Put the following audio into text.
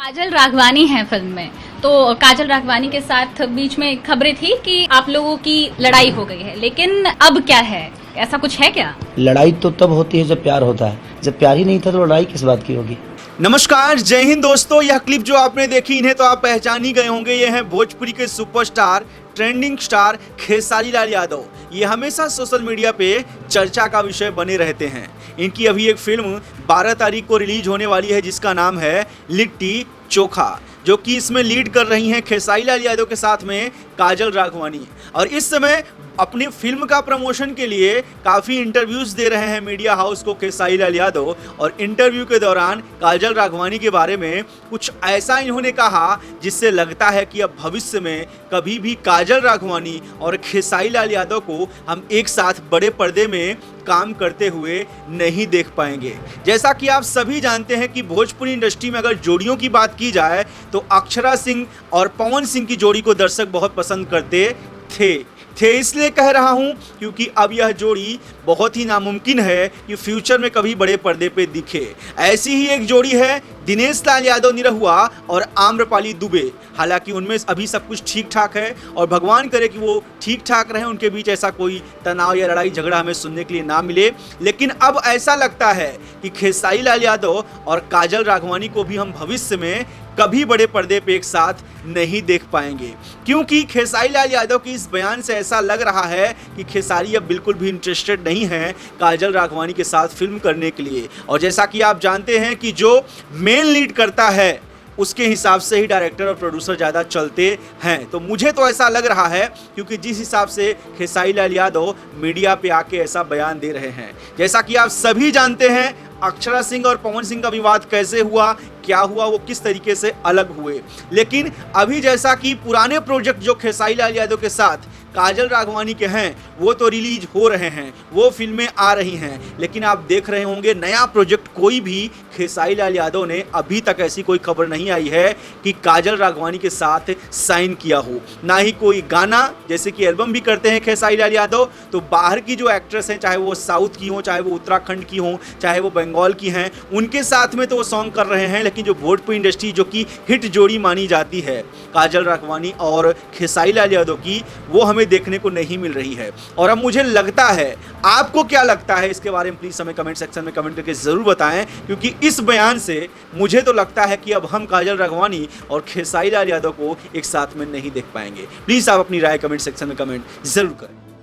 काजल राघवानी है फिल्म में। तो काजल राघवानी के साथ बीच में खबरें थी कि आप लोगों की लड़ाई हो गई है, लेकिन अब क्या है, ऐसा कुछ है क्या? लड़ाई तो तब होती है जब प्यार होता है। जब प्यार ही नहीं था तो लड़ाई किस बात की होगी। नमस्कार, जय हिंद दोस्तों। यह क्लिप जो आपने देखी, इन्हें तो आप पहचान ही गए होंगे। ये हैं भोजपुरी के superstar, trending star Khesari Lal Yadav. ये हमेशा सोशल मीडिया पे चर्चा का विषय बने रहते हैं। इनकी अभी एक फिल्म 12 तारीख को रिलीज होने वाली है जिसका नाम है लिट्टी चोखा, जो कि इसमें लीड कर रही हैं खेसारी लाल यादव के साथ में काजल राघवानी। और इस समय अपनी फिल्म का प्रमोशन के लिए काफ़ी इंटरव्यूज़ दे रहे हैं मीडिया हाउस को खेसारी लाल यादव। और इंटरव्यू के दौरान काजल राघवानी के बारे में कुछ ऐसा इन्होंने कहा जिससे लगता है कि अब भविष्य में कभी भी काजल राघवानी और खेसारी लाल यादव को हम एक साथ बड़े पर्दे में काम करते हुए नहीं देख पाएंगे। जैसा कि आप सभी जानते हैं कि भोजपुरी इंडस्ट्री में अगर जोड़ियों की बात की जाए तो अक्षरा सिंह और पवन सिंह की जोड़ी को दर्शक बहुत पसंद करते थे इसलिए कह रहा हूं क्योंकि अब यह जोड़ी बहुत ही नामुमकिन है कि फ्यूचर में कभी बड़े पर्दे पे दिखे। ऐसी ही एक जोड़ी है दिनेश लाल यादव निरहुआ और आम्रपाली दुबे। हालांकि उनमें अभी सब कुछ ठीक ठाक है और भगवान करे कि वो ठीक ठाक रहें, उनके बीच ऐसा कोई तनाव या लड़ाई झगड़ा हमें सुनने के लिए ना मिले। लेकिन अब ऐसा लगता है कि खेसारी लाल यादव और काजल राघवानी को भी हम भविष्य में कभी बड़े पर्दे पे एक साथ नहीं देख पाएंगे, क्योंकि खेसारी लाल यादव की इस बयान से ऐसा लग रहा है कि खेसारी अब बिल्कुल भी इंटरेस्टेड नहीं है काजल राघवानी के साथ फिल्म करने के लिए। और जैसा कि आप जानते हैं कि जो मेन लीड करता है उसके हिसाब से ही डायरेक्टर और प्रोड्यूसर ज़्यादा चलते हैं। तो मुझे तो ऐसा लग रहा है, क्योंकि जिस हिसाब से खेसारी लाल यादव मीडिया पे आके ऐसा बयान दे रहे हैं। जैसा कि आप सभी जानते हैं अक्षरा सिंह और पवन सिंह का विवाद कैसे हुआ, क्या हुआ, वो किस तरीके से अलग हुए। लेकिन अभी जैसा कि पुराने प्रोजेक्ट जो खेसारी लाल यादव के साथ काजल राघवानी के हैं वो तो रिलीज हो रहे हैं, वो फिल्में आ रही हैं, लेकिन आप देख रहे होंगे नया प्रोजेक्ट कोई भी खेसारी लाल यादव ने अभी तक ऐसी कोई खबर नहीं आई है कि काजल राघवानी के साथ साइन किया हो। ना ही कोई गाना, जैसे कि एल्बम भी करते हैं खेसारी लाल यादव, तो बाहर की जो एक्ट्रेस हैं, चाहे वो साउथ की हो, चाहे वो उत्तराखंड की हो, चाहे वो बंगाल की हैं, उनके साथ में तो वो सॉन्ग कर रहे हैं। लेकिन जो भोजपुरी इंडस्ट्री जो कि हिट जोड़ी मानी जाती है काजल राघवानी और खेसारी लाल यादव की, वो हमें देखने को नहीं मिल रही है। और अब मुझे लगता है, आपको क्या लगता है इसके बारे में प्लीज हमें कमेंट सेक्शन में कमेंट करके जरूर बताएं, क्योंकि इस बयान से मुझे तो लगता है कि अब हम काजल राघवानी और खेसारी लाल यादव को एक साथ में नहीं देख पाएंगे। प्लीज आप अपनी राय कमेंट सेक्शन में कमेंट जरूर करें।